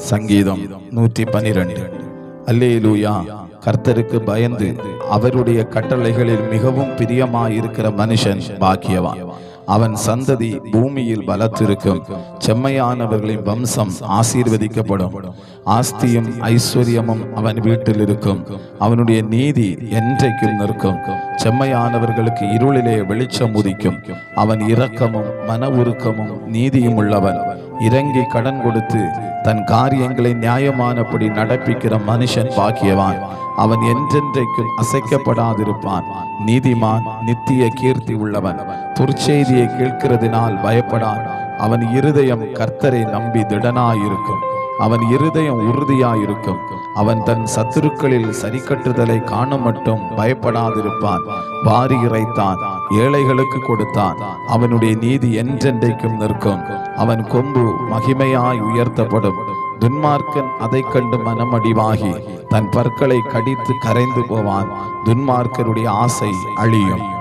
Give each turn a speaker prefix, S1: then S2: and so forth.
S1: சங்கீதம் 112. அல்லேலூயா. கர்த்தருக்கு பயந்து அவருடைய கட்டளைகளில் மிகவும் பிரியமாயிருக்கிற மனுஷன் பாக்கியவான். அவன் சந்ததி பூமியில் பலத்திருக்கும். செம்மையானவர்களின் வம்சம் ஆசீர்வதிக்கப்படும். ஆஸ்தியும் ஐஸ்வர்யமும் அவன் வீட்டில் இருக்கும். அவனுடைய நீதி என்றைக்கும் நிற்கும். செம்மையானவர்களுக்கு இருளிலே வெளிச்சம் உதிக்கும். அவன் இரக்கமும் மன உருக்கமும் நீதியும் உள்ளவன். இறங்கி கடன் கொடுத்து தன் காரியங்களை நியாயமானபடி நடப்பிக்கிற மனுஷன் பாக்கியவான். அவன் என்றென்றைக்கும் அசைக்கப்படாதிருப்பான். நீதிமான் நித்திய கீர்த்தி உள்ளவன். துர்ச்செய்தியை கேட்கிறதினால் பயப்படான். அவன் இருதயம் கர்த்தரை நம்பி திடனாயிருக்கும். அவன் இருதயம் உறுதியாயிருக்கும். அவன் தன் சத்துருக்களில் சரிக்கட்டுதலை காண மட்டும் பயப்படாதிருப்பான். வாரி இறைத்தான், ஏழைகளுக்கு கொடுத்தான். அவனுடைய நீதி என்றென்றைக்கும் நிற்கும். அவன் கொம்பு மகிமையாய் உயர்த்தப்படும். துன்மார்க்கன் அதை கண்டு மனமடிவாகி தன் பற்களை கடித்து கரைந்து போவான். துன்மார்க்கருடைய ஆசை அழியும்.